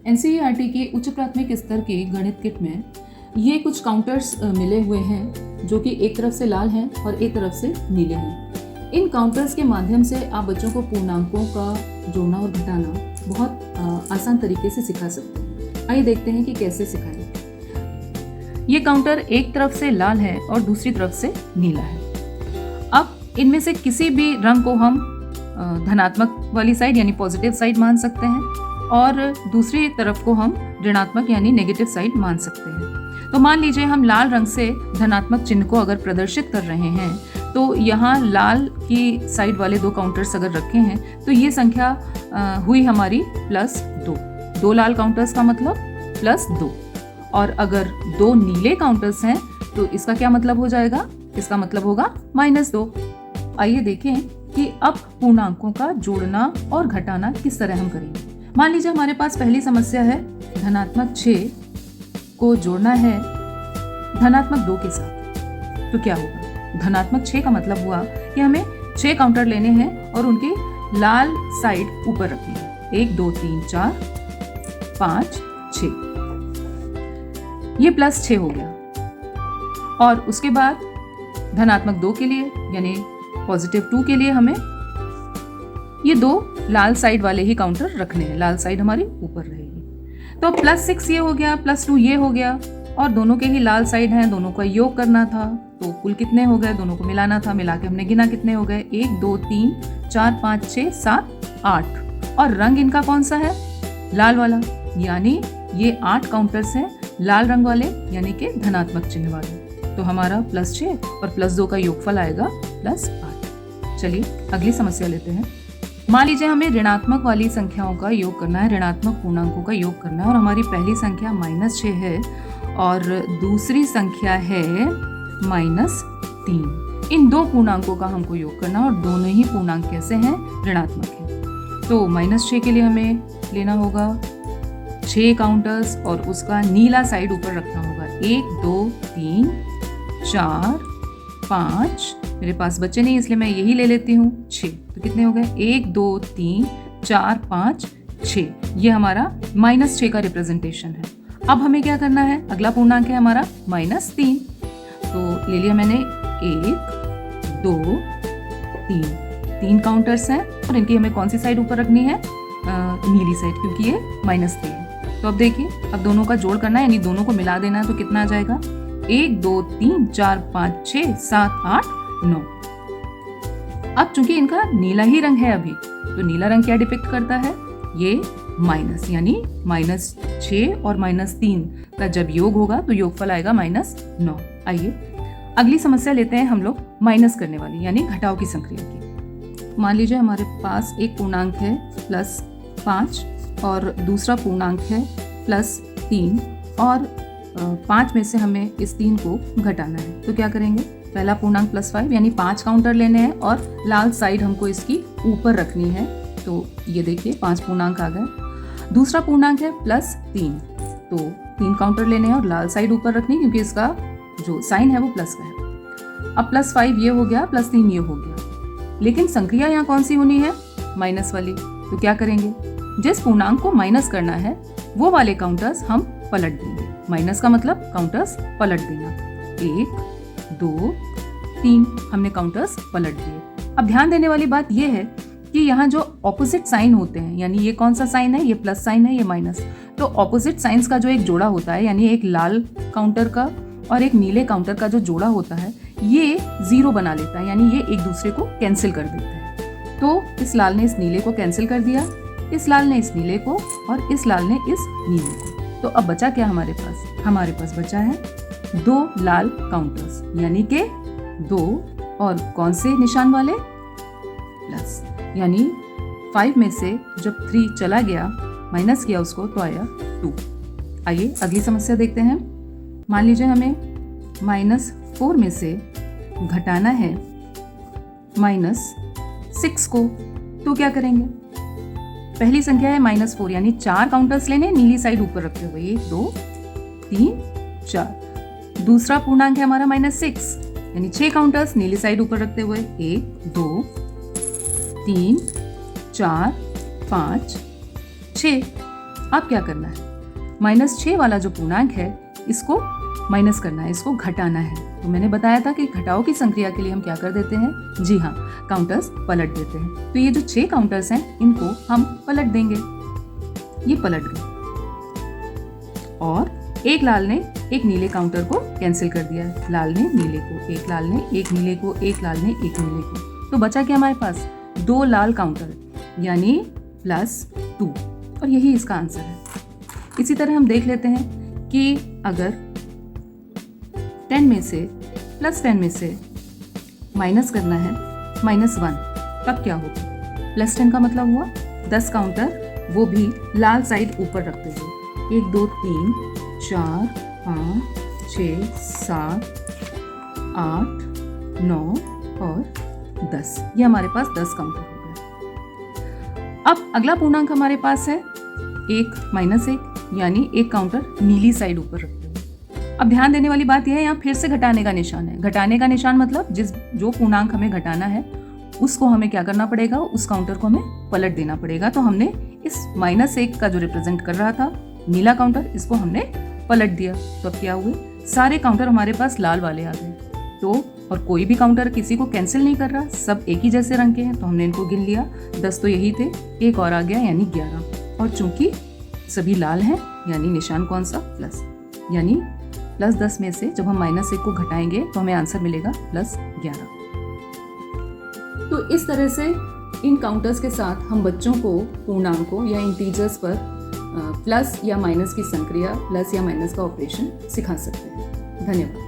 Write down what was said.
NCERT के उच्च प्राथमिक स्तर के गणित किट में ये कुछ काउंटर्स मिले हुए हैं जो कि एक तरफ से लाल हैं और एक तरफ से नीले हैं। इन काउंटर्स के माध्यम से आप बच्चों को पूर्णांकों का जोड़ना और घटाना बहुत आसान तरीके से सिखा सकते हैं। आइए देखते हैं कि कैसे सिखाएं। ये काउंटर एक तरफ से लाल है और दूसरी तरफ से नीला है। अब इनमें से किसी भी रंग को हम धनात्मक वाली साइड यानी पॉजिटिव साइड मान सकते हैं और दूसरी तरफ को हम ऋणात्मक यानी नेगेटिव साइड मान सकते हैं। तो मान लीजिए हम लाल रंग से धनात्मक चिन्ह को अगर प्रदर्शित कर रहे हैं तो यहाँ लाल की साइड वाले दो काउंटर्स अगर रखे हैं तो ये संख्या हुई हमारी +2। दो लाल काउंटर्स का मतलब +2। और अगर दो नीले काउंटर्स हैं तो इसका क्या मतलब हो जाएगा? इसका मतलब होगा -2। आइए देखें कि अब पूर्णांकों का जोड़ना और घटाना किस तरह हम करेंगे। मान लीजिए हमारे पास पहली समस्या है, धनात्मक 6 को जोड़ना है धनात्मक 2 के साथ। तो क्या होगा? धनात्मक 6 का मतलब हुआ कि हमें 6 काउंटर लेने हैं और उनकी लाल साइड ऊपर रखनी है। 1 2 3 4 5 6, ये +6 हो गया। और उसके बाद धनात्मक 2 के लिए यानी +2 के लिए हमें ये दो लाल साइड वाले ही काउंटर रखने हैं। लाल साइड हमारी ऊपर रहेगी। तो +6 ये हो गया, +2 ये हो गया और दोनों के ही लाल साइड हैं, दोनों का योग करना था। तो कुल कितने हो गए? दोनों को मिलाना था। मिला के हमने गिना कितने हो गए? 1 2 3 4 5 6 7 8। और रंग इनका कौन सा है? लाल वाला। यानी ये 8 काउंटर्स हैं लाल रंग वाले यानी कि धनात्मक चिन्ह वाले। तो हमारा +6 और +2 का योगफल आएगा +8। चलिए अगली समस्या लेते हैं। मान लीजिए हमें ऋणात्मक वाली संख्याओं का योग करना है, ऋणात्मक पूर्णांकों का योग करना है और हमारी पहली संख्या -6 है और दूसरी संख्या है -3। इन दो पूर्णांकों का हमको योग करना है और दोनों ही पूर्णांक कैसे हैं? ऋणात्मक हैं। तो -6 के लिए हमें लेना होगा 6 काउंटर्स और उसका नीला साइड ऊपर रखना होगा। 1 2 3 4 5, मेरे पास बच्चे नहीं इसलिए मैं यही ले लेती हूँ 6। तो कितने हो गए? 1 2 3 4 5 6। ये हमारा -6 का रिप्रेजेंटेशन है। अब हमें क्या करना है? अगला पूर्णांक है हमारा -3। तो ले लिया मैंने 1 2 3 काउंटर्स हैं और इनकी हमें कौन सी साइड ऊपर रखनी है? नीली साइड, क्योंकि ये -3 है। तो अब देखिए, अब दोनों का जोड़ करना है यानी दोनों को मिला देना है। तो कितना आ जाएगा? 1 2 3 4 5 6 7 8 9। अब चूंकि इनका नीला ही रंग है अभी, तो नीला रंग क्या डिपिक्ट करता है? ये माइनस, यानी -6 और -3 का जब योग होगा तो योगफल आएगा -9। आइए अगली समस्या लेते हैं हम लोग माइनस करने वाली यानी घटाव की संक्रिया की। मान लीजिए हमारे पास एक पूर्णांक है +5 और दूसरा पूर्णांक है +3 और 5 में से हमें इस 3 को घटाना है। तो क्या करेंगे? पहला पूर्णांक +5 यानी 5 काउंटर लेने हैं और लाल साइड हमको इसकी ऊपर रखनी है। तो ये देखिए 5 पूर्णांक आ गए। दूसरा पूर्णांक है +3, तो 3 काउंटर लेने हैं और लाल साइड ऊपर रखनी क्योंकि इसका जो साइन है वो प्लस का है। अब +5 ये हो गया, +3 ये हो गया, लेकिन संक्रिया यहाँ कौन सी होनी है? माइनस वाली। तो क्या करेंगे? जिस पूर्णांक को माइनस करना है वो वाले काउंटर्स हम पलट देंगे। माइनस का मतलब काउंटर्स पलट देना। 1 2 3 हमने काउंटर्स पलट दिए। अब ध्यान देने वाली बात यह है कि यहाँ जो ऑपोजिट साइन होते हैं, यानी ये कौन सा साइन है? ये प्लस साइन है, ये माइनस। तो ऑपोजिट साइंस का जो एक जोड़ा होता है, यानी एक लाल काउंटर का और एक नीले काउंटर का जो जोड़ा होता है, ये 0 बना लेता है, यानी ये एक दूसरे को कैंसिल कर देते हैं। तो इस लाल ने इस नीले को कैंसिल कर दिया, इस लाल ने इस नीले को और इस लाल ने इस नीले को। तो अब बचा क्या हमारे पास? हमारे पास बचा है 2 लाल काउंटर्स, यानी कि 2 और कौन से निशान वाले? प्लस। यानी 5 में से जब 3 चला गया, माइनस किया उसको, तो आया 2। आइए अगली समस्या देखते हैं। मान लीजिए हमें -4 में से घटाना है -6 को। तो क्या करेंगे? पहली संख्या है -4 यानी 4 काउंटर्स लेने, नीली साइड ऊपर रखते हुए 1 2 3 4। दूसरा पूर्णांक है हमारा -6 यानी 6 काउंटर्स नीली साइड ऊपर रखते हुए 1 2 3 4 5 6। अब क्या करना है, -6 वाला जो पूर्णांक है इसको माइनस करना है, इसको घटाना है। तो मैंने बताया था कि घटाओ की संक्रिया के लिए हम क्या कर देते हैं, जी हाँ, काउंटर्स पलट देते हैं। तो ये जो 6 काउंटर्स हैं इनको हम पलट देंगे, ये पलट गए और एक लाल ने एक नीले काउंटर को कैंसिल कर दिया है। लाल ने नीले को, एक लाल ने एक नीले को, एक लाल ने एक नीले को, तो बचा क्या हमारे पास, 2 लाल काउंटर यानी +2 और यही इसका आंसर है। इसी तरह हम देख लेते हैं कि अगर 10 में से +10 में से माइनस करना है -1 तब क्या होगा। +10 का मतलब हुआ 10 काउंटर, वो भी लाल साइड ऊपर रखते हुए, 1 2 3 4 5 6 7 8 9 और 10, ये हमारे पास 10 काउंटर हो गए। अब अगला पूर्णांक हमारे पास है 1 -1 यानी एक काउंटर नीली साइड ऊपर रखते हुए। अब ध्यान देने वाली बात यह है, यहाँ फिर से घटाने का निशान है। घटाने का निशान मतलब जो पूर्णांक हमें घटाना है उसको हमें क्या करना पड़ेगा, उस काउंटर को हमें पलट देना पड़ेगा। तो हमने इस -1 का जो रिप्रेजेंट कर रहा था नीला काउंटर, इसको हमने पलट दिया। तो अब क्या हुए, सारे काउंटर हमारे पास लाल वाले आ गए। तो और कोई भी काउंटर किसी को कैंसिल नहीं कर रहा, सब एक ही जैसे रंग के हैं, तो हमने इनको गिन लिया। 10 तो यही थे, एक और आ गया यानी 11। और चूंकि सभी लाल हैं यानी निशान कौन सा, प्लस, यानी +10 में से जब हम -1 को घटाएंगे तो हमें आंसर मिलेगा +11। तो इस तरह से इन काउंटर्स के साथ हम बच्चों को पूर्णांकों या इंटीजर्स पर प्लस या माइनस की संक्रिया, प्लस या माइनस का ऑपरेशन सिखा सकते हैं। धन्यवाद।